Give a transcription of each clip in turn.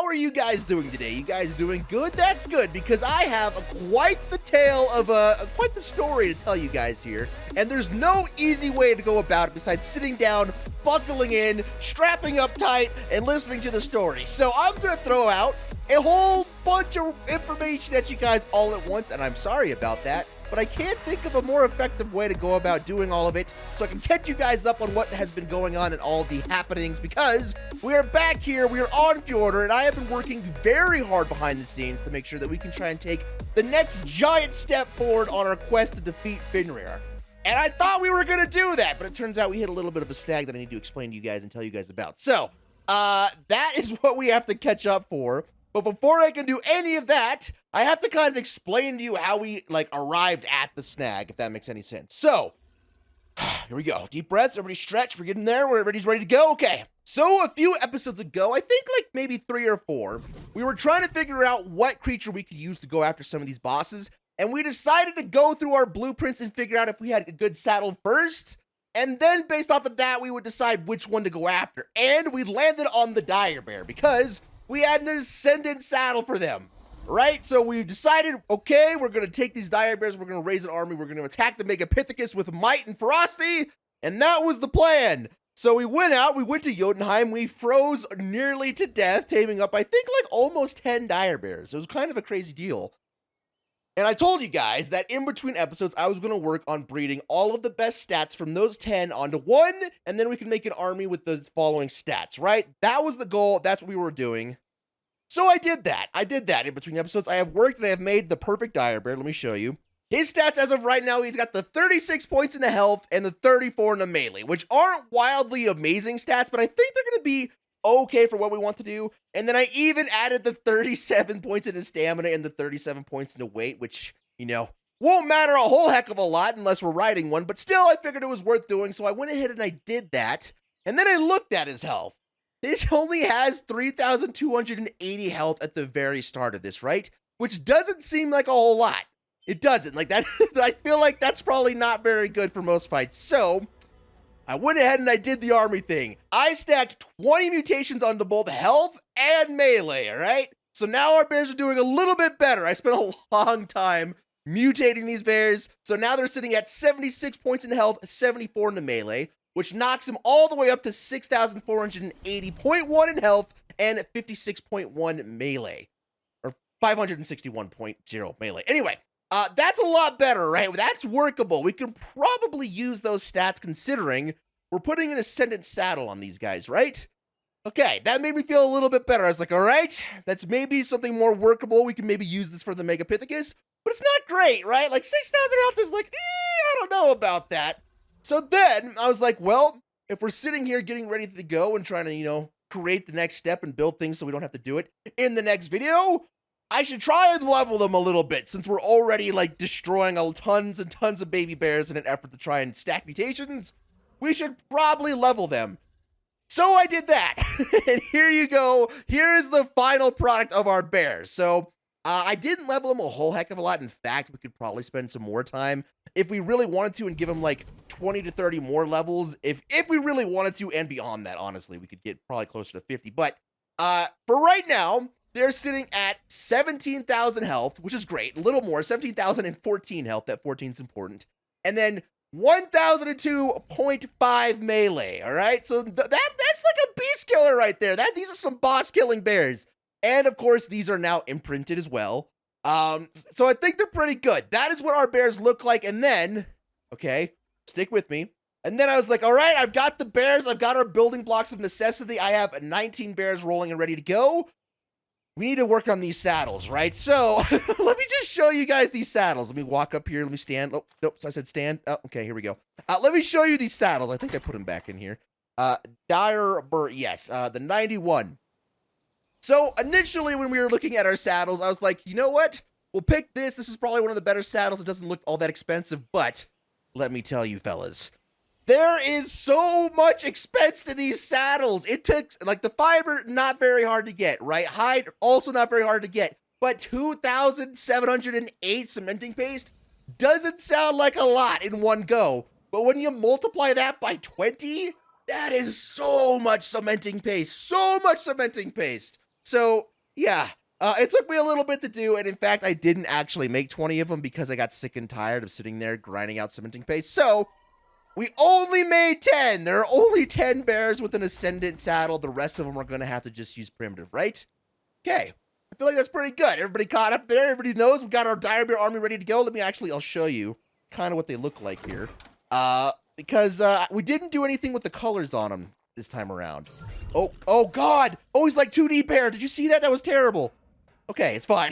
are you guys doing today? You guys doing good? That's good, because I have quite the tale of quite the story to tell you guys here, and there's no easy way to go about it besides sitting down, buckling in, strapping up tight, and listening to the story. So I'm gonna throw out a whole bunch of information at you guys all at once, and I'm sorry about that, but I can't think of a more effective way to go about doing all of it so I can catch you guys up on what has been going on and all the happenings, because we are back here, we are on Fjordur, and I have been working very hard behind the scenes to make sure that we can try and take the next giant step forward on our quest to defeat Fenrir. And I thought we were going to do that, but it turns out we hit a little bit of a snag that I need to explain to you guys and tell you guys about. So, that is what we have to catch up for. But before I can do any of that, I have to kind of explain to you how we, arrived at the snag, if that makes any sense. So, here we go. Deep breaths, everybody stretch, we're getting there, everybody's ready to go. Okay, so a few episodes ago, I think maybe 3 or 4, we were trying to figure out what creature we could use to go after some of these bosses, and we decided to go through our blueprints and figure out if we had a good saddle first, and then based off of that, we would decide which one to go after. And we landed on the dire bear, because we had an ascendant saddle for them, right? So we decided, okay, we're going to take these dire bears, we're going to raise an army, we're going to attack the Megapithecus with might and ferocity, and that was the plan. So we went out, we went to Jotunheim, we froze nearly to death, taming up, I think, almost 10 dire bears. It was kind of a crazy deal. And I told you guys that in between episodes, I was going to work on breeding all of the best stats from those 10 onto 1, and then we can make an army with those following stats, right? That was the goal. That's what we were doing. So I did that. In between episodes. I have worked and I have made the perfect dire bear. Let me show you. His stats as of right now, he's got the 36 points in the health and the 34 in the melee, which aren't wildly amazing stats, but I think they're going to be okay for what we want to do. And then I even added the 37 points into stamina and the 37 points into weight, which, won't matter a whole heck of a lot unless we're riding one, but still I figured it was worth doing, so I went ahead and I did that. And then I looked at his health. This only has 3,280 health at the very start of this, right? Which doesn't seem like a whole lot. It doesn't. That I feel like that's probably not very good for most fights. So I went ahead and I did the army thing. I stacked 20 mutations onto both health and melee, all right? So now our bears are doing a little bit better. I spent a long time mutating these bears. So now they're sitting at 76 points in health, 74 in the melee, which knocks them all the way up to 6,480.1 in health and 56.1 melee, or 561.0 melee. Anyway, that's a lot better, right? That's workable. We can probably use those stats considering we're putting an ascendant saddle on these guys, right? Okay, that made me feel a little bit better. I was like, all right, that's maybe something more workable. We can maybe use this for the Megapithecus, but it's not great, right? 6,000 health is I don't know about that. So then I was like, well, if we're sitting here getting ready to go and trying to, create the next step and build things so we don't have to do it in the next video, I should try and level them a little bit since we're already destroying tons and tons of baby bears in an effort to try and stack mutations. We should probably level them. So I did that. And here you go. Here is the final product of our bears. So I didn't level them a whole heck of a lot. In fact, we could probably spend some more time if we really wanted to and give them 20 to 30 more levels. If we really wanted to, and beyond that, honestly, we could get probably closer to 50. But for right now, they're sitting at 17,000 health, which is great. A little more, 17,014 health. That 14 is important. And then 1,002.5 melee. All right, so that's a beast killer right there. These are some boss killing bears. And of course, these are now imprinted as well. So I think they're pretty good. That is what our bears look like. And then, okay, stick with me. And then I was like, all right, I've got the bears. I've got our building blocks of necessity. I have 19 bears rolling and ready to go. We need to work on these saddles, right? So let me just show you guys these saddles. Let me walk up here. Let me stand. Oh, nope. I said stand. Oh, okay, here we go. Let me show you these saddles. I think I put them back in here. Dire Bird. Yes, the 91. So initially when we were looking at our saddles, I was like, you know what? We'll pick this. This is probably one of the better saddles. It doesn't look all that expensive, but let me tell you, fellas, there is so much expense to these saddles. It took, the fiber, not very hard to get, right? Hide, also not very hard to get, but 2,708 cementing paste doesn't sound like a lot in one go, but when you multiply that by 20, that is so much cementing paste, so much cementing paste. So yeah, it took me a little bit to do, and in fact, I didn't actually make 20 of them because I got sick and tired of sitting there grinding out cementing paste. So we only made 10. There are only 10 bears with an ascendant saddle. The rest of them are going to have to just use primitive, right? Okay. I feel like that's pretty good. Everybody caught up there. Everybody knows we've got our dire bear army ready to go. I'll show you kind of what they look like here. Because we didn't do anything with the colors on them this time around. Oh God. Oh, he's like 2D bear. Did you see that? That was terrible. Okay, it's fine.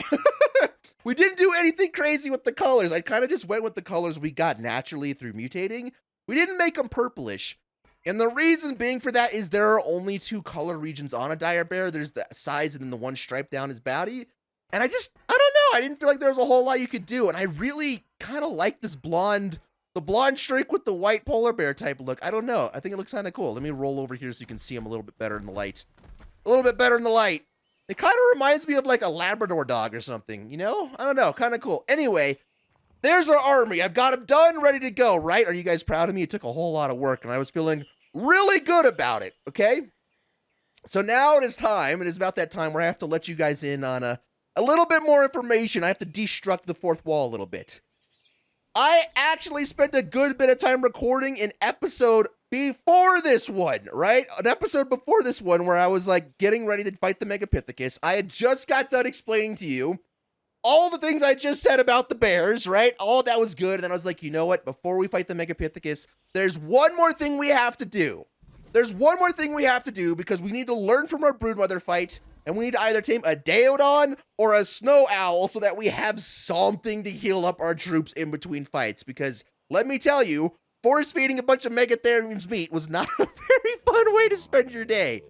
We didn't do anything crazy with the colors. I kind of just went with the colors we got naturally through mutating. We didn't make them purplish. And the reason being for that is there are only 2 color regions on a dire bear. There's the sides and then the one stripe down his body. And I don't know. I didn't feel like there was a whole lot you could do. And I really kind of like this blonde, the blonde streak with the white polar bear type look. I don't know. I think it looks kind of cool. Let me roll over here so you can see him a little bit better in the light. A little bit better in the light. It kind of reminds me of like a Labrador dog or something, you know? I don't know, kind of cool. Anyway, there's our army. I've got them done, ready to go, right? Are you guys proud of me? It took a whole lot of work, and I was feeling really good about it, okay? So now it is time. It is about that time where I have to let you guys in on a little bit more information. I have to destruct the 4th wall a little bit. I actually spent a good bit of time recording an episode before this one, right? An episode before this one where I was like getting ready to fight the Megapithecus. I had just got done explaining to you all the things I just said about the bears, right? All of that was good. And then I was like, you know what? Before we fight the Megapithecus, there's one more thing we have to do. There's one more thing we have to do because we need to learn from our Broodmother fight. And we need to either tame a Daeodon or a Snow Owl so that we have something to heal up our troops in between fights. Because let me tell you, force feeding a bunch of Megatherium's meat was not a very fun way to spend your day.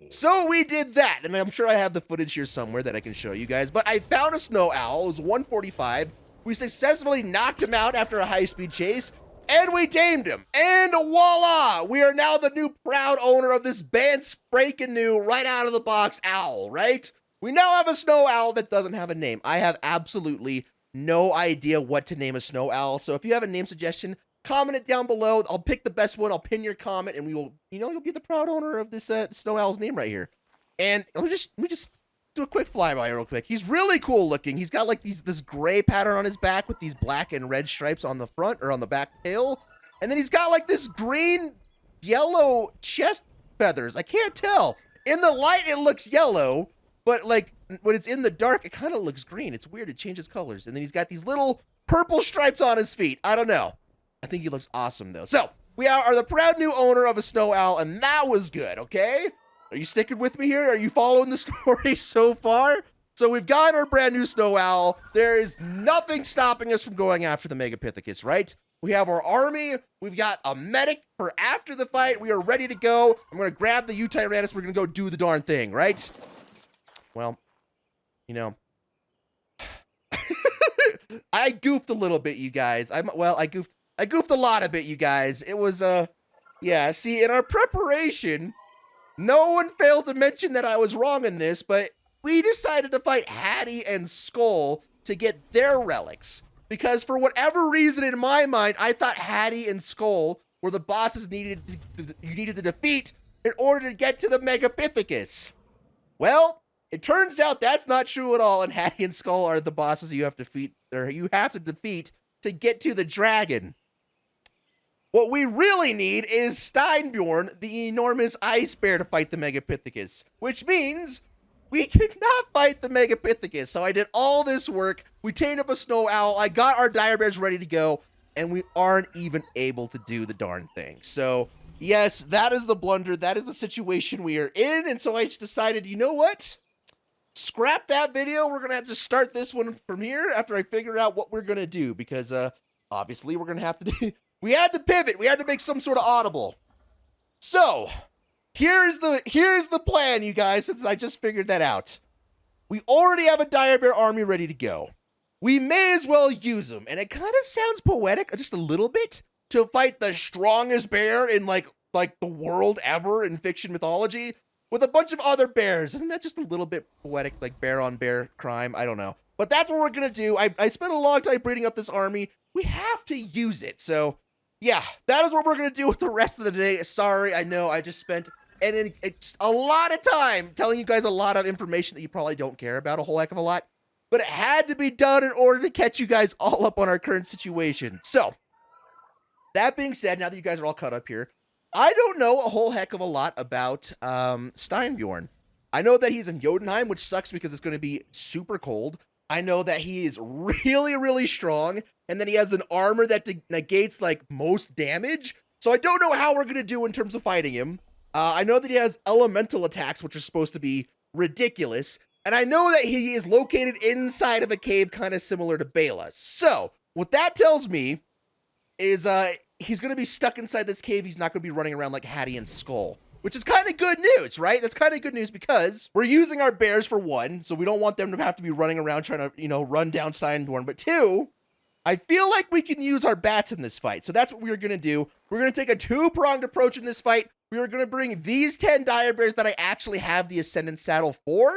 So we did that, and I'm sure I have the footage here somewhere that I can show you guys, but I found a Snow Owl. It was 145. We successfully knocked him out after a high-speed chase, and we tamed him. And voila! We are now the new proud owner of this band spanking new, right out of the box owl, right? We now have a Snow Owl that doesn't have a name. I have absolutely no idea what to name a Snow Owl, so if you have a name suggestion, comment it down below. I'll pick the best one. I'll pin your comment, and we will, you'll be the proud owner of this Snow Owl's name right here. And let me just do a quick flyby real quick. He's really cool looking. He's got like this gray pattern on his back with these black and red stripes on the front or on the back tail, and then he's got like this green, yellow chest feathers. I can't tell. In the light, it looks yellow, but like when it's in the dark, it kind of looks green. It's weird. It changes colors, and then he's got these little purple stripes on his feet. I don't know. I think he looks awesome, though. So, we are the proud new owner of a Snow Owl, and that was good, okay? Are you sticking with me here? Are you following the story so far? So, we've got our brand new Snow Owl. There is nothing stopping us from going after the Megapithecus, right? We have our army. We've got a medic for after the fight. We are ready to go. I'm going to grab the Utyrannus. We're going to go do the darn thing, right? Well, I goofed a little bit, you guys. I goofed a lot a bit, you guys. It was, yeah, see, in our preparation, no one failed to mention that I was wrong in this, but we decided to fight Hattie and Skull to get their relics. Because for whatever reason in my mind, I thought Hattie and Skull were the bosses you needed to defeat in order to get to the Megapithecus. Well, it turns out that's not true at all, and Hattie and Skull are the bosses you have to defeat to get to the dragon. What we really need is Steinbjorn, the enormous ice bear, to fight the Megapithecus, which means we cannot fight the Megapithecus. So I did all this work. We tamed up a Snow Owl. I got our dire bears ready to go, and we aren't even able to do the darn thing. So yes, that is the blunder. That is the situation we are in. And so I just decided, you know what? Scrap that video. We're going to have to start this one from here after I figure out what we're going to do, because obviously we're going to have to do... We had to pivot. We had to make some sort of audible. So, here's the plan, you guys, since I just figured that out. We already have a dire bear army ready to go. We may as well use them. And it kind of sounds poetic, just a little bit, to fight the strongest bear in like the world ever in fiction mythology with a bunch of other bears. Isn't that just a little bit poetic, like bear on bear crime? I don't know. But that's what we're going to do. I spent a long time breeding up this army. We have to use it. So, yeah, that is what we're going to do with the rest of the day. Sorry, I know I just spent and it's a lot of time telling you guys a lot of information that you probably don't care about a whole heck of a lot, but it had to be done in order to catch you guys all up on our current situation. So, that being said, now that you guys are all caught up here, I don't know a whole heck of a lot about Steinbjorn. I know that he's in Jotunheim, which sucks because it's going to be super cold. I know that he is really, really strong, and then he has an armor that negates, like, most damage. So I don't know how we're going to do in terms of fighting him. I know that he has elemental attacks, which are supposed to be ridiculous. And I know that he is located inside of a cave kind of similar to Bela. So what that tells me is he's going to be stuck inside this cave. He's not going to be running around like Hattie and Skull, which is kind of good news, right? That's kind of good news because we're using our bears for one, so we don't want them to have to be running around trying to, you know, run down Steinbjorn. But two, I feel like we can use our bats in this fight. So that's what we're going to do. We're going to take a two-pronged approach in this fight. We are going to bring these 10 dire bears that I actually have the Ascendant saddle for,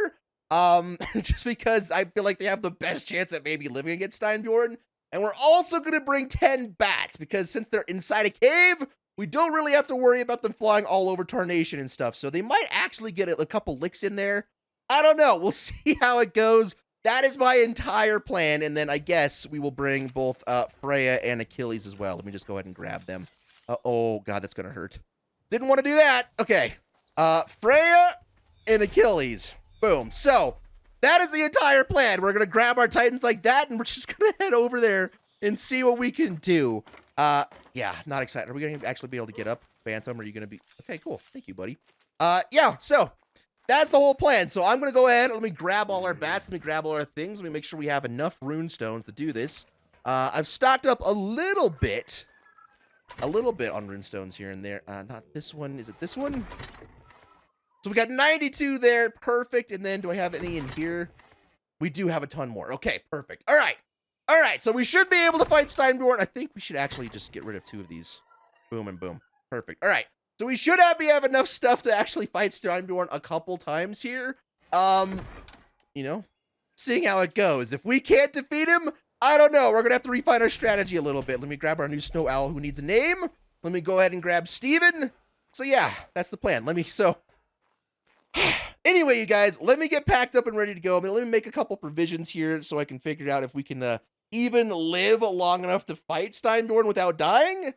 just because I feel like they have the best chance at maybe living against Steinbjorn. And we're also going to bring 10 bats because since they're inside a cave, we don't really have to worry about them flying all over Tarnation and stuff. So they might actually get a couple licks in there. I don't know. We'll see how it goes. That is my entire plan. And then I guess we will bring both Freya and Achilles as well. Let me just go ahead and grab them. Oh, God, that's going to hurt. Didn't want to do that. Okay. Freya and Achilles. Boom. So that is the entire plan. We're going to grab our Titans like that, and we're just going to head over there and see what we can do. Yeah, not excited. Are we going to actually be able to get up, Phantom? Are you going to be... Okay, cool. Thank you, buddy. Yeah, so that's the whole plan. So I'm going to go ahead. Let me grab all our bats. Let me grab all our things. Let me make sure we have enough rune stones to do this. I've stocked up a little bit on rune stones here and there. Not this one. Is it this one? So we got 92 there. Perfect. And then do I have any in here? We do have a ton more. Okay, perfect. All right. All right, so we should be able to fight Steinbjorn. I think we should actually just get rid of 2 of these. Boom and boom. Perfect. All right, so we should have enough stuff to actually fight Steinbjorn a couple times here. You know, seeing how it goes. If we can't defeat him, I don't know. We're going to have to refine our strategy a little bit. Let me grab our new snow owl who needs a name. Let me go ahead and grab Steven. So yeah, that's the plan. Anyway, you guys, let me get packed up and ready to go. Let me make a couple provisions here so I can figure out if we can even live long enough to fight Steinbjorn without dying.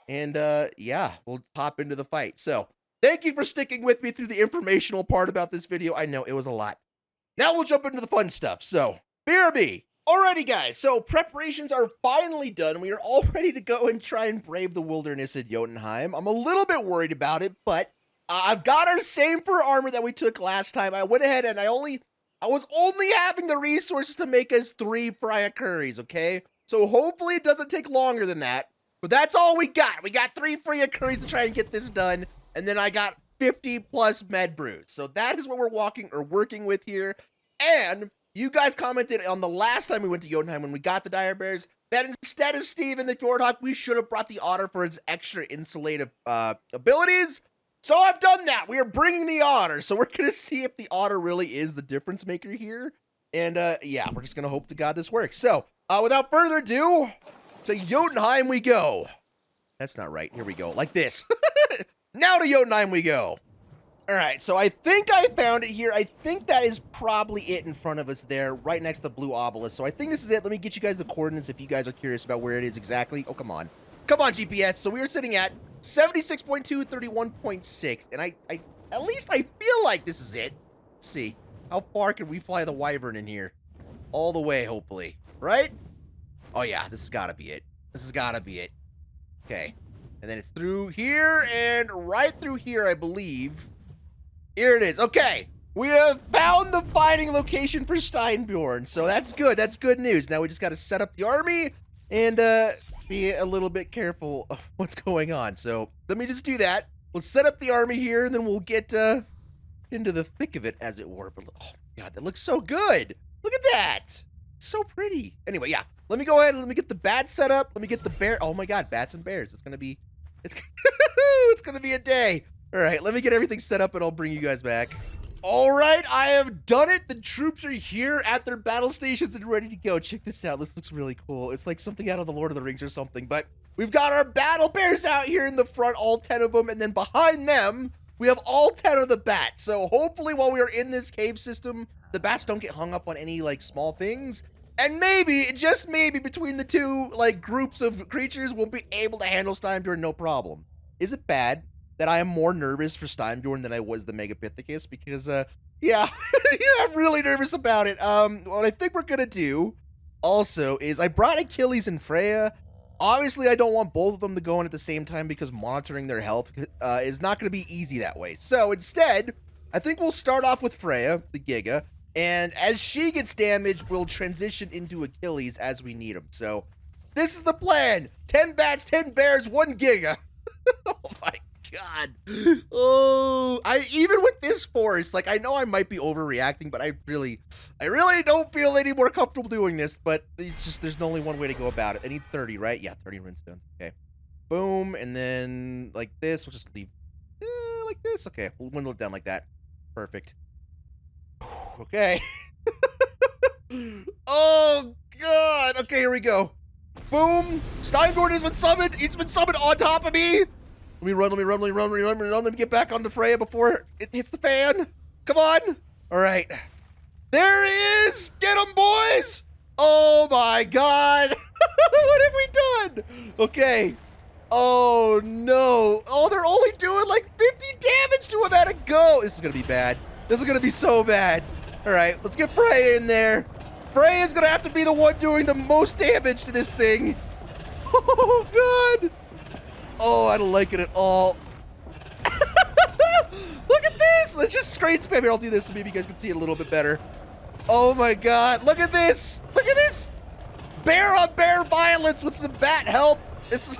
And yeah, we'll hop into the fight. So thank you for sticking with me through the informational part about this video. I know it was a lot. Now we'll jump into the fun stuff. So BRB. Alrighty, guys. So preparations are finally done. We are all ready to go and try and brave the wilderness at Jotunheim. I'm a little bit worried about it, but I've got our same fur armor that we took last time. I went ahead and I was only having the resources to make us 3 Freya curries, okay? So hopefully it doesn't take longer than that. But that's all we got. We got 3 Freya curries to try and get this done. And then I got 50 plus med brews. So that is what we're working with here. And you guys commented on the last time we went to Jotunheim when we got the dire bears that instead of Steve and the Fjordhawk, we should have brought the Otter for its extra insulative abilities. So I've done that. We are bringing the Otter. So we're going to see if the Otter really is the difference maker here. And yeah, we're just going to hope to God this works. So without further ado, to Jotunheim we go. That's not right. Here we go. Like this. Now to Jotunheim we go. All right. So I think I found it here. I think that is probably it in front of us there, right next to the blue obelisk. So I think this is it. Let me get you guys the coordinates if you guys are curious about where it is exactly. Oh, come on. Come on, GPS. So we are sitting at 76.2, 31.6, and I at least I feel like this is it. Let's see. How far can we fly the wyvern in here? All the way, hopefully. Right? Oh, yeah. This has got to be it. This has got to be it. Okay. And then it's through here and right through here, I believe. Here it is. Okay. We have found the fighting location for Steinbjorn. So that's good. That's good news. Now we just got to set up the army and be a little bit careful of what's going on. So let me just do that. Let's set up the army here, and then we'll get into the thick of it, as it were. But oh my God, that looks so good. Look at that. So pretty. Anyway, yeah. Let me go ahead and let me get the bat set up. Let me get the bear. Oh my God, bats and bears. It's gonna be a day. All right, let me get everything set up, and I'll bring you guys back. All right, I have done it. The troops are here at their battle stations and ready to go. Check this out. This looks really cool. It's like something out of the Lord of the Rings or something, but we've got our battle bears out here in the front, all 10 of them, and then behind them, We have all 10 of the bats. So hopefully while we are in this cave system, the bats don't get hung up on any like small things. And maybe, just maybe, between the two like groups of creatures, we'll be able to handle Steinbjorn no problem. Is it bad that I am more nervous for Steinbjorn than I was the Megapithecus? Because, yeah, yeah, I'm really nervous about it. What I think we're gonna do also is I brought Achilles and Freya. Obviously, I don't want both of them to go in at the same time because monitoring their health is not gonna be easy that way. So instead, I think we'll start off with Freya, the Giga, and as she gets damaged, we'll transition into Achilles as we need him. So this is the plan. 10 bats, 10 bears, 1 Giga. Oh my God. Oh, even with this force, like I know I might be overreacting, but I really don't feel any more comfortable doing this, but it's just, there's only one way to go about it. It needs 30, right? Yeah, 30 runestones. Okay. Boom. And then like this, we'll just leave like this. Okay. We'll dwindle it down like that. Perfect. Okay. Oh God. Okay, here we go. Boom. Steinbjorn has been summoned. He's been summoned on top of me. Let me run. Let me get back onto Freya before it hits the fan. Come on. All right. There he is. Get him, boys. Oh my God. What have we done? Okay. Oh no. Oh, they're only doing like 50 damage to him at a go. This is going to be bad. This is going to be so bad. All right. Let's get Freya in there. Freya's going to have to be the one doing the most damage to this thing. Oh God. Oh, I don't like it at all. Look at this. Let's just screen spam here. I'll do this so maybe you guys can see it a little bit better. Oh my God. Look at this. Look at this. Bear on bear violence with some bat help. It's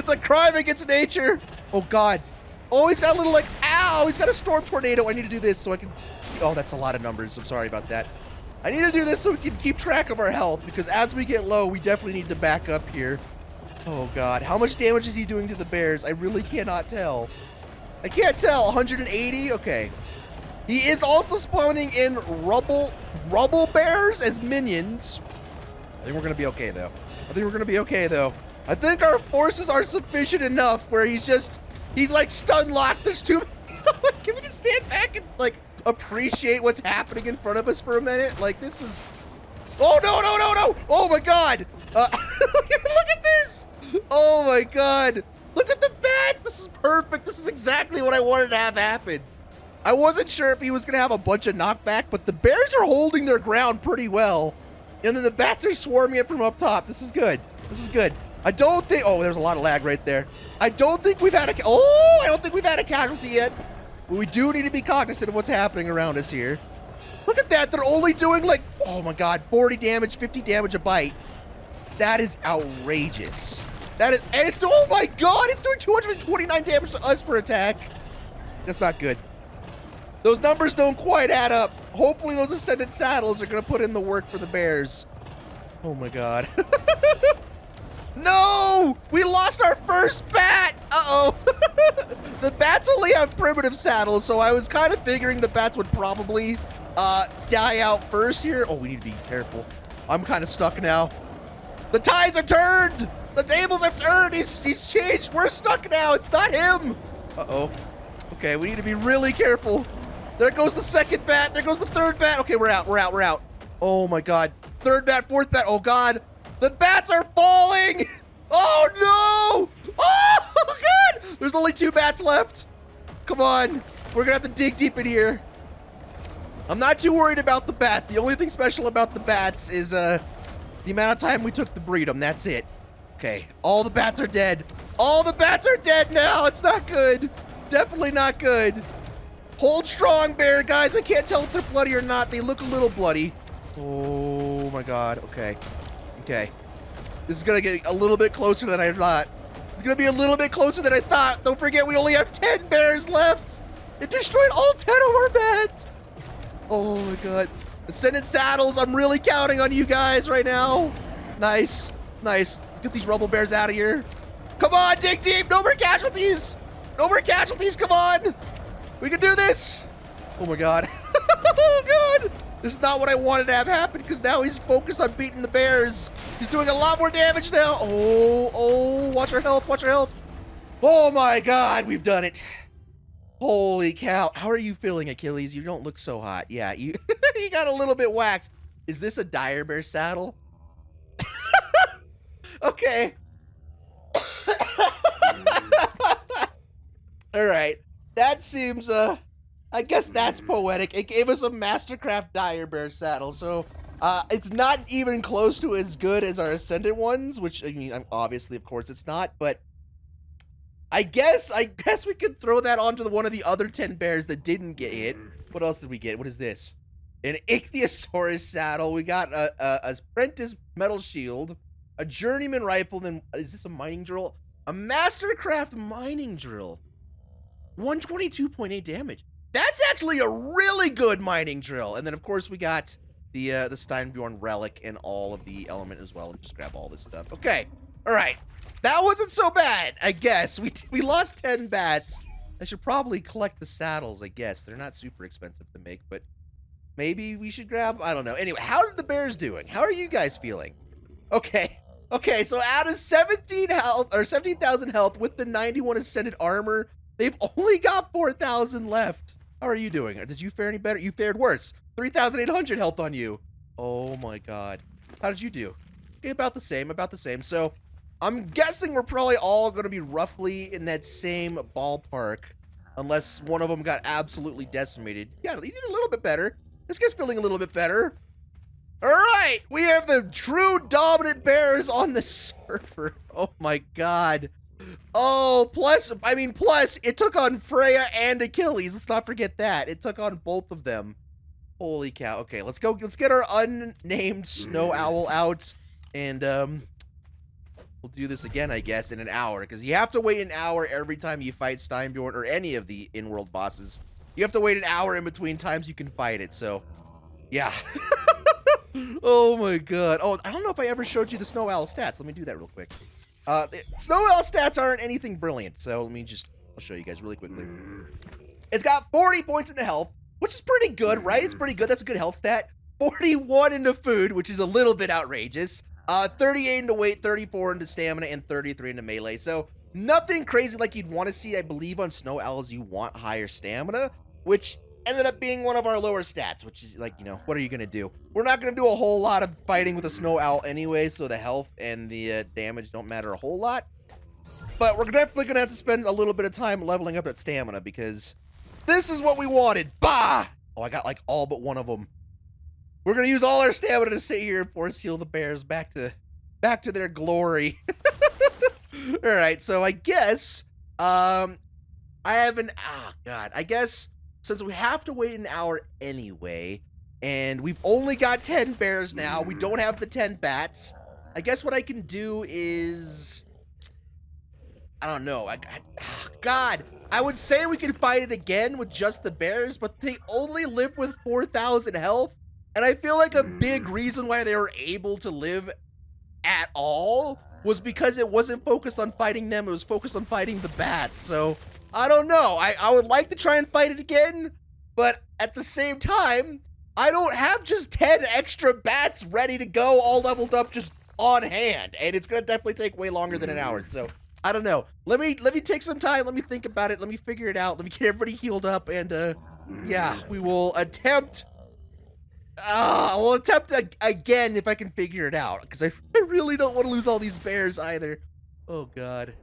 a crime against nature. Oh God. Oh, he's got a little like, ow. He's got a storm tornado. I need to do this so I can. Oh, that's a lot of numbers. I'm sorry about that. I need to do this so we can keep track of our health because as we get low, we definitely need to back up here. Oh God, how much damage is he doing to the bears? I really cannot tell. I can't tell, 180? Okay. He is also spawning in rubble bears as minions. I think we're gonna be okay though. I think our forces are sufficient enough where he's like stun locked. There's too many. Can we just stand back and like appreciate what's happening in front of us for a minute? Like this is, oh no. Oh my God. Look at this. Oh my God. Look at the bats. This is perfect. This is exactly what I wanted to have happen. I wasn't sure if he was going to have a bunch of knockback, but the bears are holding their ground pretty well. And then the bats are swarming it from up top. This is good. This is good. I don't think, oh, there's a lot of lag right there. I don't think we've had a casualty yet. But we do need to be cognizant of what's happening around us here. Look at that. They're only doing like, oh my God, 40 damage, 50 damage a bite. That is outrageous. That is, and it's, oh my God, it's doing 229 damage to us per attack. That's not good. Those numbers don't quite add up. Hopefully those Ascendant Saddles are going to put in the work for the bears. Oh my God. No! We lost our first bat! Uh-oh. The bats only have primitive saddles, so I was kind of figuring the bats would probably die out first here. Oh, we need to be careful. I'm kind of stuck now. The tides are turned! The tables have turned! He's changed! We're stuck now! It's not him! Uh-oh. Okay, we need to be really careful. There goes the second bat. There goes the third bat. Okay, we're out. Oh my God. Third bat, fourth bat. Oh God. The bats are falling! Oh no! Oh God! There's only 2 bats left. Come on. We're gonna have to dig deep in here. I'm not too worried about the bats. The only thing special about the bats is the amount of time we took to breed them. That's it. Okay, all the bats are dead. All the bats are dead now. It's not good. Definitely not good. Hold strong, bear guys. I can't tell if they're bloody or not. They look a little bloody. Oh my God. Okay. Okay. This is gonna get a little bit closer than I thought. It's gonna be a little bit closer than I thought. Don't forget, we only have 10 bears left. It destroyed all 10 of our bats. Oh my God. Ascendant Saddles, I'm really counting on you guys right now. Nice. Nice. Let's get these rubble bears out of here. Come on, dig deep. No more casualties. No more casualties. Come on. We can do this. Oh my God. Oh God. This is not what I wanted to have happen because now he's focused on beating the bears. He's doing a lot more damage now. Oh, watch our health. Watch our health. Oh my God. We've done it. Holy cow. How are you feeling, Achilles? You don't look so hot. Yeah, you you got a little bit waxed. Is this a dire bear saddle? Okay. All right. That seems, I guess that's poetic. It gave us a Mastercraft dire bear saddle, so it's not even close to as good as our Ascendant ones, which, I mean, obviously, of course, it's not, but I guess we could throw that onto one of the other 10 bears that didn't get hit. What else did we get? What is this? An Ichthyosaurus saddle. We got a Apprentice metal shield, a Journeyman rifle, then is this a mining drill? A Mastercraft mining drill. 122.8 damage. That's actually a really good mining drill. And then, of course, we got the Steinbjorn relic and all of the element as well. And just grab all this stuff. Okay. All right. That wasn't so bad, I guess. We lost 10 bats. I should probably collect the saddles, I guess. They're not super expensive to make, but maybe we should grab, I don't know. Anyway, how are the bears doing? How are you guys feeling? Okay. Okay, so out of 17 health, or 17,000 health with the 91 Ascended armor, they've only got 4,000 left. How are you doing? Did you fare any better? You fared worse. 3,800 health on you. Oh my god. How did you do? Okay, about the same. So, I'm guessing we're probably all going to be roughly in that same ballpark, unless one of them got absolutely decimated. Yeah, he did a little bit better. This guy's feeling a little bit better. All right, we have the true dominant bears on the server. Oh my god. Oh, plus, it took on Freya and Achilles. Let's not forget that. It took on both of them. Holy cow. Okay, let's go. Let's get our unnamed snow owl out, and we'll do this again, I guess, in an hour, because you have to wait an hour every time you fight Steinbjorn or any of the in-world bosses. You have to wait an hour in between times you can fight it, so, yeah. Oh my god. Oh, I don't know if I ever showed you the snow owl stats. Let me do that real quick. Snow owl stats aren't anything brilliant, so let me I'll show you guys really quickly. It's got 40 points into health, which is pretty good, right? It's pretty good. That's a good health stat. 41 into food, which is a little bit outrageous. 38 into weight, 34 into stamina, and 33 into melee. So nothing crazy like you'd want to see. I believe on snow owls you want higher stamina, which ended up being one of our lower stats, which is like, you know, what are you going to do? We're not going to do a whole lot of fighting with a snow owl anyway, so the health and the damage don't matter a whole lot. But we're definitely going to have to spend a little bit of time leveling up that stamina, because this is what we wanted. Bah! Oh, I got like all but one of them. We're going to use all our stamina to sit here and force heal the bears back to their glory. All right, so I guess I guess since we have to wait an hour anyway, and we've only got 10 bears now, we don't have the 10 bats, I guess what I can do is, I don't know, God, I would say we could fight it again with just the bears, but they only live with 4,000 health, and I feel like a big reason why they were able to live at all was because it wasn't focused on fighting them, it was focused on fighting the bats, so I don't know. I would like to try and fight it again, but at the same time, I don't have just 10 extra bats ready to go, all leveled up, just on hand, and it's gonna definitely take way longer than an hour, so I don't know. Let me take some time, let me think about it, let me figure it out, let me get everybody healed up, and yeah, we will attempt again if I can figure it out, because I really don't want to lose all these bears either. Oh god.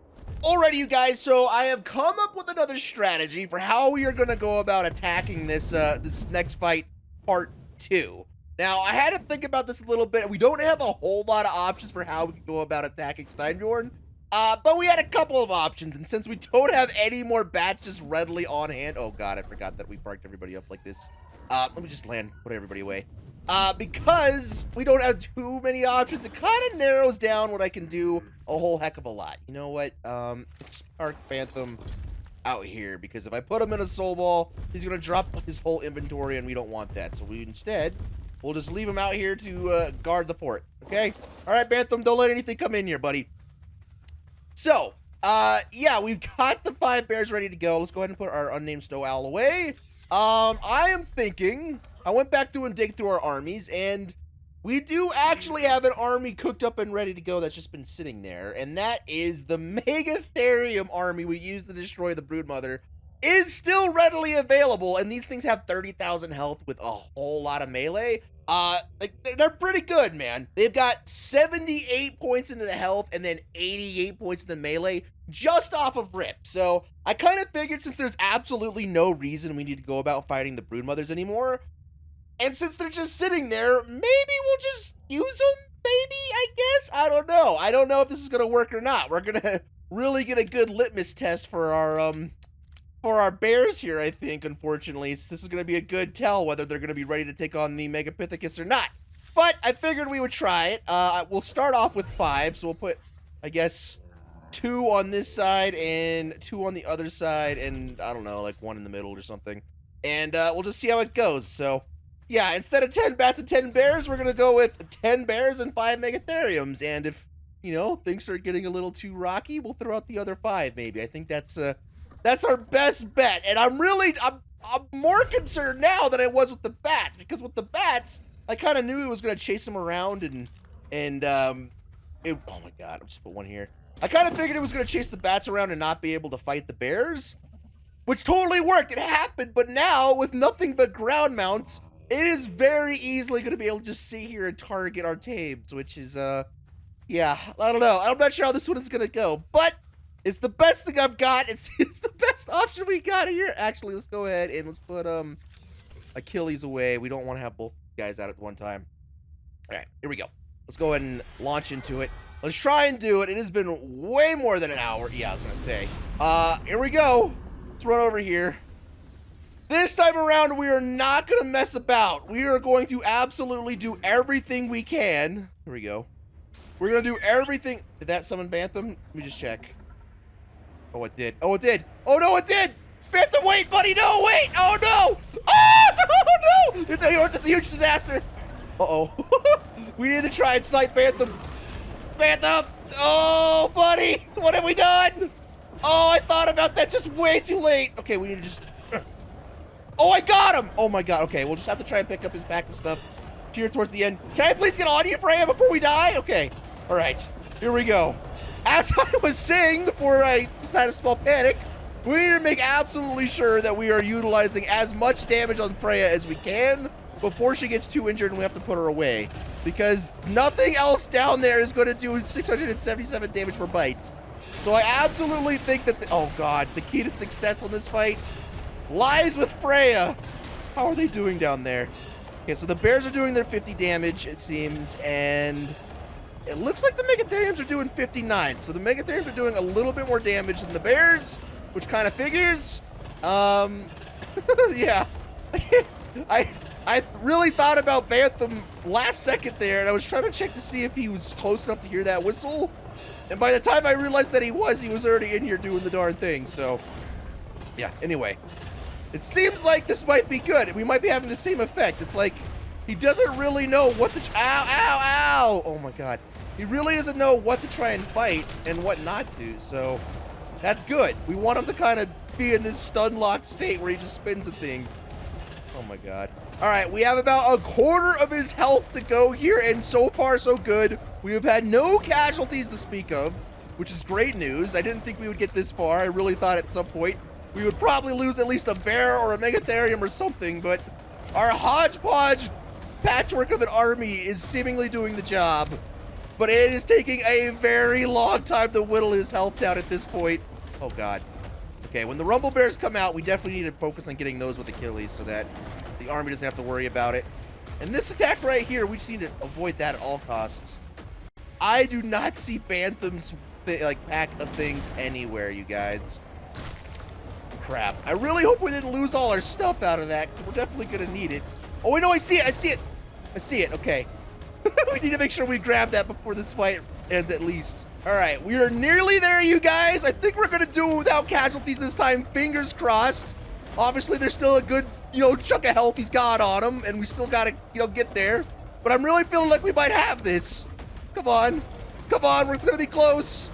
Alrighty, you guys, so I have come up with another strategy for how we are going to go about attacking this this next fight, part 2. Now, I had to think about this a little bit. We don't have a whole lot of options for how we can go about attacking Steinbjorn, but we had a couple of options, and since we don't have any more bats just readily on hand, oh god, I forgot that we parked everybody up like this. Let me just put everybody away. Because we don't have too many options, it kind of narrows down what I can do a whole heck of a lot. You know what? Let's park Phantom out here, because if I put him in a soul ball, he's going to drop his whole inventory, and we don't want that. So we'll just leave him out here to guard the fort, okay? All right, Phantom, don't let anything come in here, buddy. So, yeah, we've got the 5 bears ready to go. Let's go ahead and put our unnamed snow owl away. I am thinking, I went back through and dig through our armies, and we do actually have an army cooked up and ready to go that's just been sitting there, and that is the Megatherium army we used to destroy the Broodmother is still readily available, and these things have 30,000 health with a whole lot of melee. They're pretty good, man. They've got 78 points into the health and then 88 points in the melee just off of rip. So I kind of figured since there's absolutely no reason we need to go about fighting the broodmothers anymore, and since they're just sitting there, maybe we'll just use them, maybe, I guess? I don't know. I don't know if this is going to work or not. We're going to really get a good litmus test for our bears here, I think, unfortunately. This is going to be a good tell whether they're going to be ready to take on the Megapithecus or not. But I figured we would try it. We'll start off with 5, so we'll put, I guess, 2 on this side and 2 on the other side, and I don't know, like 1 in the middle or something. And we'll just see how it goes. So yeah, instead of 10 bats and 10 bears, we're going to go with 10 bears and 5 Megatheriums. And if, you know, things start getting a little too rocky, we'll throw out the other 5, maybe. I think that's our best bet. And I'm more concerned now than I was with the bats, because with the bats, I kind of knew he was going to chase them around oh my God, I'll just put 1 here. I kind of figured it was going to chase the bats around and not be able to fight the bears, which totally worked. It happened, but now with nothing but ground mounts, it is very easily going to be able to just sit here and target our tames, which is, yeah, I don't know. I'm not sure how this one is going to go, but it's the best thing I've got. It's the best option we got here. Actually, let's go ahead and let's put, Achilles away. We don't want to have both guys out at one time. All right, here we go. Let's go ahead and launch into it. Let's try and do it. It has been way more than an hour. Yeah, I was going to say. Here we go. Let's run over here. This time around, we are not going to mess about. We are going to absolutely do everything we can. Here we go. We're going to do everything. Did that summon Bantham? Let me just check. Oh, it did. Oh, it did. Oh, no, it did. Bantham, wait, buddy. No, wait. Oh, no. Oh, no. It's a huge disaster. Uh-oh. We need to try and snipe Bantham. Bantham. Oh, buddy. What have we done? Oh, I thought about that just way too late. Okay, we need to just... Oh, I got him! Oh my God, okay, we'll just have to try and pick up his back and stuff here towards the end. Can I please get on you, Freya, before we die? Okay, all right, here we go. As I was saying before I decided a small panic, we need to make absolutely sure that we are utilizing as much damage on Freya as we can before she gets too injured and we have to put her away. Because nothing else down there is going to do 677 damage per bite. So I absolutely think that, oh God, the key to success on this fight lies with Freya. How are they doing down there? Okay, so the bears are doing their 50 damage, it seems, and it looks like the Megatheriums are doing 59. So the Megatheriums are doing a little bit more damage than the bears, which kind of figures. Yeah. I really thought about Bantham last second there, and I was trying to check to see if he was close enough to hear that whistle. And by the time I realized that he was already in here doing the darn thing, so yeah, anyway. It seems like this might be good. We might be having the same effect. It's like he doesn't really know what to... Ow, ow, ow! Oh my God. He really doesn't know what to try and fight and what not to, so that's good. We want him to kind of be in this stun-locked state where he just spins and things. Oh my God. All right, we have about a quarter of his health to go here, and so far so good. We have had no casualties to speak of, which is great news. I didn't think we would get this far. I really thought at some point we would probably lose at least a bear or a Megatherium or something, but our hodgepodge patchwork of an army is seemingly doing the job. But it is taking a very long time to whittle his health down at this point. Oh God. Okay, when the Rumble Bears come out, we definitely need to focus on getting those with Achilles so that the army doesn't have to worry about it. And this attack right here, we just need to avoid that at all costs. I do not see Bantham's pack of things anywhere, you guys. Crap. I really hope we didn't lose all our stuff out of that. We're definitely going to need it. Oh, wait, no, I see it. I see it. I see it. Okay. We need to make sure we grab that before this fight ends at least. All right. We are nearly there, you guys. I think we're going to do it without casualties this time. Fingers crossed. Obviously, there's still a good, chunk of health he's got on him, and we still got to, get there. But I'm really feeling like we might have this. Come on. Come on. It's going to be close.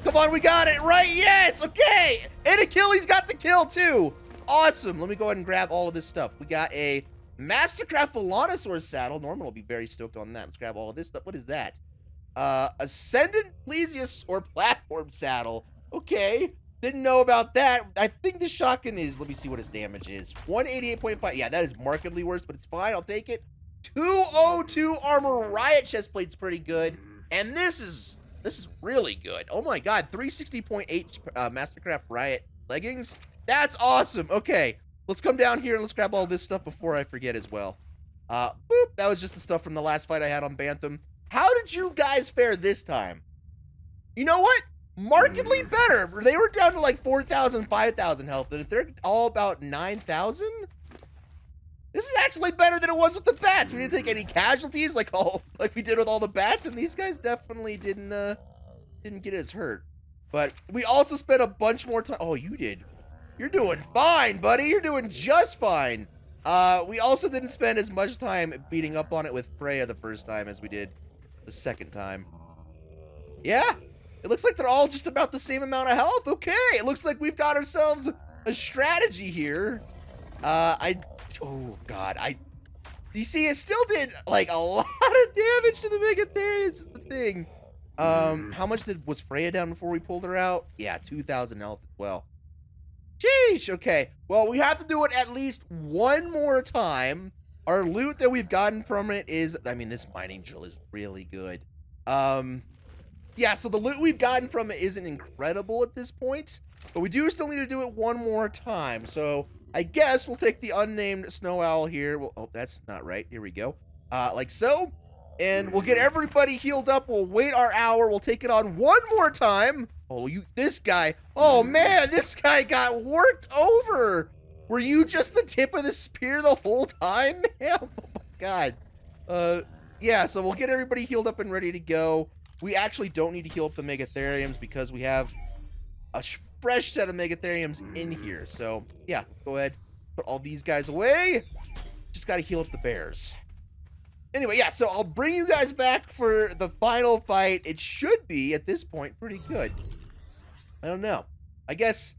Come on, we got it, right? Yes, okay. And Achilles got the kill, too. Awesome. Let me go ahead and grab all of this stuff. We got a Mastercraft velonasaur saddle. Norman will be very stoked on that. Let's grab all of this stuff. What is that? Ascendant plesiosaur platform saddle. Okay. Didn't know about that. I think the shotgun is, let me see what its damage is. 188.5. Yeah, that is markedly worse, but it's fine. I'll take it. 202 armor. Riot chestplate's pretty good. And this is really good. Oh my god, 360.8 Mastercraft Riot leggings. That's awesome. Okay, let's come down here and let's grab all this stuff before I forget as well. Boop. That was just the stuff from the last fight I had on Bantam. How did you guys fare this time? You know what? Markedly better. They were down to like 4,000, 5,000 health, and if they're all about 9,000, this is actually better than it was with the bats. We didn't take any casualties like we did with all the bats, and these guys definitely didn't get as hurt. But we also spent a bunch more time. Oh, you did. You're doing fine, buddy. You're doing just fine. We also didn't spend as much time beating up on it with Freya the first time as we did the second time. Yeah. It looks like they're all just about the same amount of health. Okay, it looks like we've got ourselves a strategy here. Oh god, you see, it still did like a lot of damage to the Megatheriums is the thing. How much was Freya down before we pulled her out? Yeah, 2,000 health as well. Sheesh, okay. Well, we have to do it at least one more time. Our loot that we've gotten from it is, I mean, this mining drill is really good. Yeah, so the loot we've gotten from it isn't incredible at this point, but we do still need to do it one more time. So I guess we'll take the unnamed snow owl here. Well, oh, that's not right. Here we go. Like so. And we'll get everybody healed up. We'll wait our hour. We'll take it on one more time. Oh, this guy. Oh, man, this guy got worked over. Were you just the tip of the spear the whole time, man? Oh, my God. Yeah, so we'll get everybody healed up and ready to go. We actually don't need to heal up the Megatheriums because we have a fresh set of Megatheriums in here. So, yeah, go ahead. Put all these guys away. Just got to heal up the bears. Anyway, yeah, so I'll bring you guys back for the final fight. It should be, at this point, pretty good. I don't know. I guess...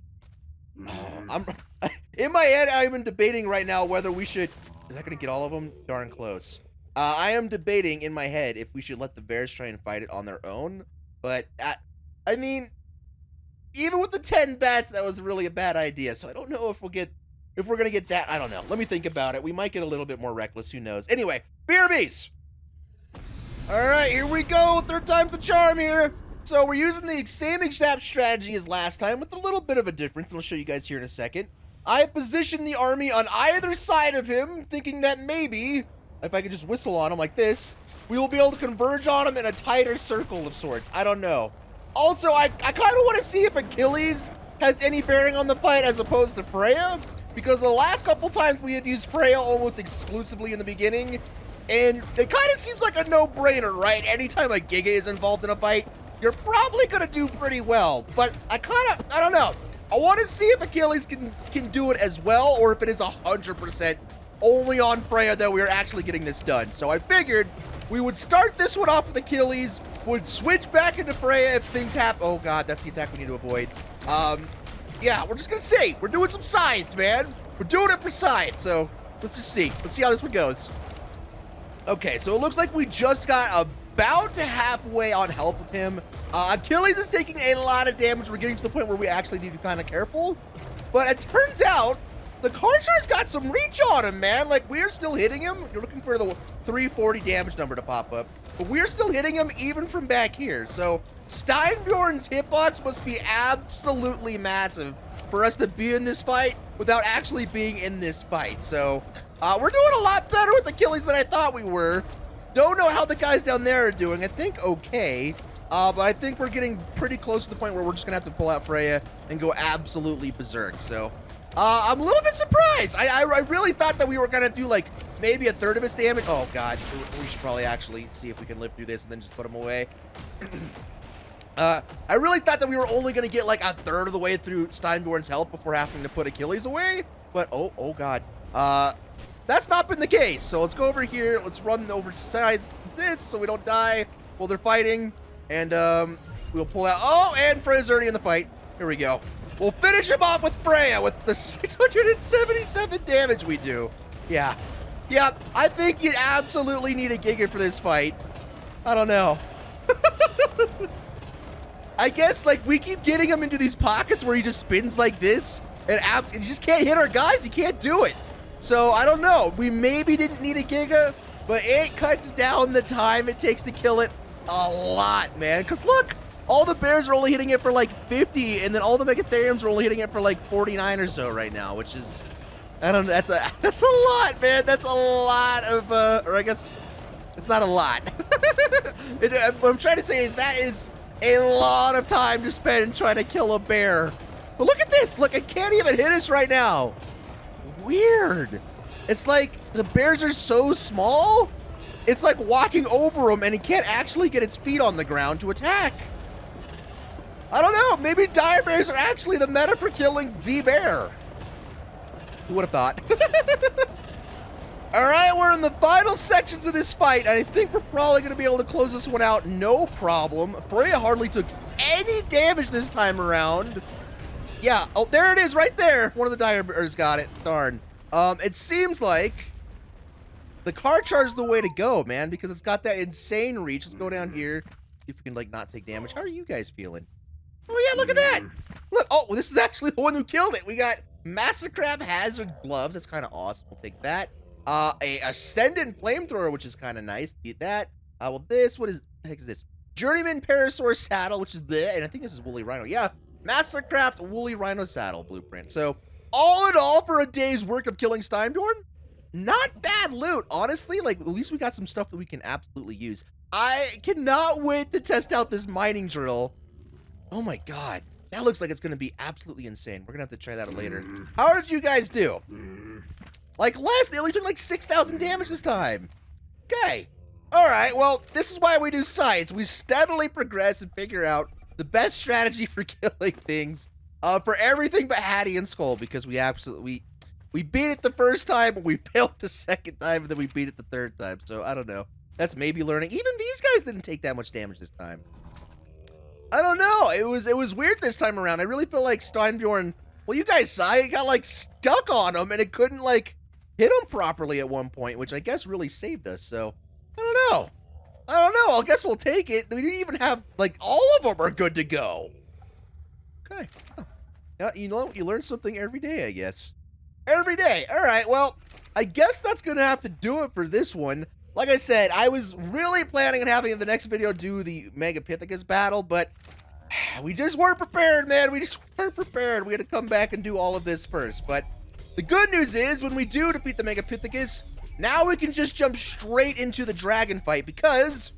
I'm in my head, I'm debating right now whether we should... Is that going to get all of them? Darn close. I am debating in my head if we should let the bears try and fight it on their own. But, I mean, even with the 10 bats, that was really a bad idea. So I don't know if we're going to get that. I don't know. Let me think about it. We might get a little bit more reckless. Who knows? Anyway, BRBs. All right, here we go. Third time's the charm here. So we're using the same exact strategy as last time with a little bit of a difference. And I'll show you guys here in a second. I positioned the army on either side of him, thinking that maybe... if I could just whistle on him like this, we will be able to converge on him in a tighter circle of sorts. I don't know. Also, I kind of want to see if Achilles has any bearing on the fight as opposed to Freya, because the last couple times we have used Freya almost exclusively in the beginning, and it kind of seems like a no-brainer, right? Anytime a Giga is involved in a fight, you're probably going to do pretty well, but I don't know. I want to see if Achilles can do it as well, or if it is 100% only on Freya that we're actually getting this done. So I figured we would start this one off with Achilles, would switch back into Freya if things happen. Oh god, that's the attack we need to avoid. Yeah, we're just gonna see. We're doing some science, man. We're doing it for science, so let's just see. Let's see how this one goes. Okay, so it looks like we just got about to halfway on health with him. Achilles is taking a lot of damage. We're getting to the point where we actually need to be kind of careful. But it turns out the Karchar's got some reach on him, man. Like, we're still hitting him. You're looking for the 340 damage number to pop up. But we're still hitting him even from back here. So Steinbjorn's hitbox must be absolutely massive for us to be in this fight without actually being in this fight. So we're doing a lot better with Achilles than I thought we were. Don't know how the guys down there are doing. I think okay. But I think we're getting pretty close to the point where we're just going to have to pull out Freya and go absolutely berserk. So I'm a little bit surprised. I really thought that we were going to do, like, maybe a third of his damage. Oh, God. We should probably actually see if we can live through this and then just put him away. I really thought that we were only going to get, like, a third of the way through Steinbjorn's health before having to put Achilles away. But, oh, God. That's not been the case. So let's go over here. Let's run over sides this so we don't die while they're fighting. And we'll pull out. Oh, and Freya's already in the fight. Here we go. We'll finish him off with Freya with the 677 damage we do. Yeah. Yeah, I think you absolutely need a Giga for this fight. I don't know. I guess, like, we keep getting him into these pockets where he just spins like this, and he just can't hit our guys. He can't do it. So, I don't know. We maybe didn't need a Giga, but it cuts down the time it takes to kill it a lot, man. Because, look, all the bears are only hitting it for, like, 50, and then all the Megatheriums are only hitting it for, like, 49 or so right now, which is, I don't know, that's a lot, man. That's a lot of, or I guess, it's not a lot. What I'm trying to say is that is a lot of time to spend trying to kill a bear. But look at this. Look, it can't even hit us right now. Weird. It's like the bears are so small. It's like walking over them and it can't actually get its feet on the ground to attack. I don't know. Maybe dire bears are actually the meta for killing the bear. Who would have thought? All right, we're in the final sections of this fight, and I think we're probably going to be able to close this one out no problem. Freya hardly took any damage this time around. Yeah, oh, there it is right there. One of the dire bears got it. Darn. It seems like the car charge is the way to go, man, because it's got that insane reach. Let's go down here, see if we can, like, not take damage. How are you guys feeling? Oh, yeah, look at that. Look, oh, this is actually the one who killed it. We got Massacrab Hazard Gloves. That's kind of awesome. We'll take that. A Ascendant Flamethrower, which is kind of nice. Get that. Well, this, what the heck is this? Journeyman Parasaur Saddle, which is bleh, and I think this is Woolly Rhino. Yeah, Mastercraft Woolly Rhino Saddle blueprint. So, all in all, for a day's work of killing Steinbjorn, not bad loot, honestly. Like, at least we got some stuff that we can absolutely use. I cannot wait to test out this mining drill. Oh my god, that looks like it's going to be absolutely insane. We're going to have to try that later. How did you guys do? Like last, they only took like 6,000 damage this time. Okay. All right, well, this is why we do science. We steadily progress and figure out the best strategy for killing things for everything but Hattie and Skull, because we absolutely, we beat it the first time, we failed the second time, and then we beat it the third time. So I don't know. That's maybe learning. Even these guys didn't take that much damage this time. I don't know. It was weird this time around. I really feel like Steinbjorn, well, you guys saw it got like stuck on him and it couldn't like hit him properly at one point, which I guess really saved us. So I don't know. I guess we'll take it. We didn't even have, like, all of them are good to go. Okay. Oh. Yeah, you know, you learn something every day, I guess. Every day. All right, well, I guess that's going to have to do it for this one. Like I said, I was really planning on having in the next video do the Megapithecus battle, but we just weren't prepared, man. We just weren't prepared. We had to come back and do all of this first. But the good news is, when we do defeat the Megapithecus, now we can just jump straight into the dragon fight, because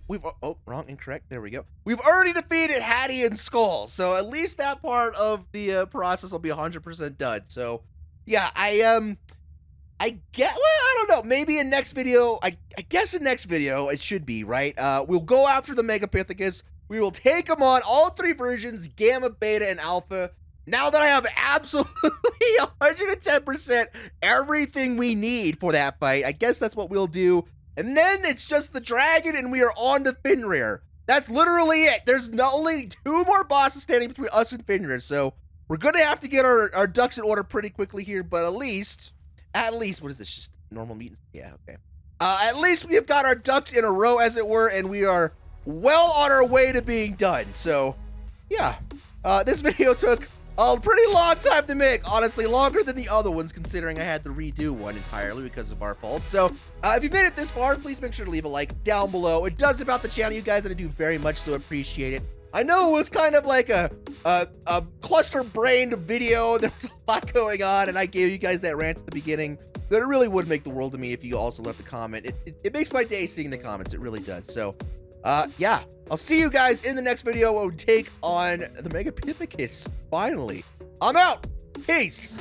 we've, oh, wrong, incorrect, there we go. We've already defeated Hattie and Skull, so at least that part of the process will be 100% done. So, yeah, I get, well, I don't know, maybe in next video, I guess in next video, it should be, right? We'll go after the Megapithecus, we will take them on, all three versions, Gamma, Beta, and Alpha. Now that I have absolutely 110% everything we need for that fight, I guess that's what we'll do. And then it's just the dragon and we are on to Fenrir. That's literally it. There's not only 2 more bosses standing between us and Fenrir. So we're going to have to get our ducks in order pretty quickly here. But at least, what is this? Just normal mutants? Yeah, okay. At least we have got our ducks in a row, as it were. And we are well on our way to being done. So, yeah. This video took a pretty long time to make, honestly, longer than the other ones, considering I had to redo one entirely because of our fault. So, if you made it this far, please make sure to leave a like down below. It does help out the channel, you guys, and I do very much so appreciate it. I know it was kind of like a cluster-brained video. There was a lot going on, and I gave you guys that rant at the beginning. That it really would make the world to me if you also left a comment. It makes my day seeing the comments. It really does. So, yeah, I'll see you guys in the next video where we take on the Megapithecus, finally. I'm out. Peace.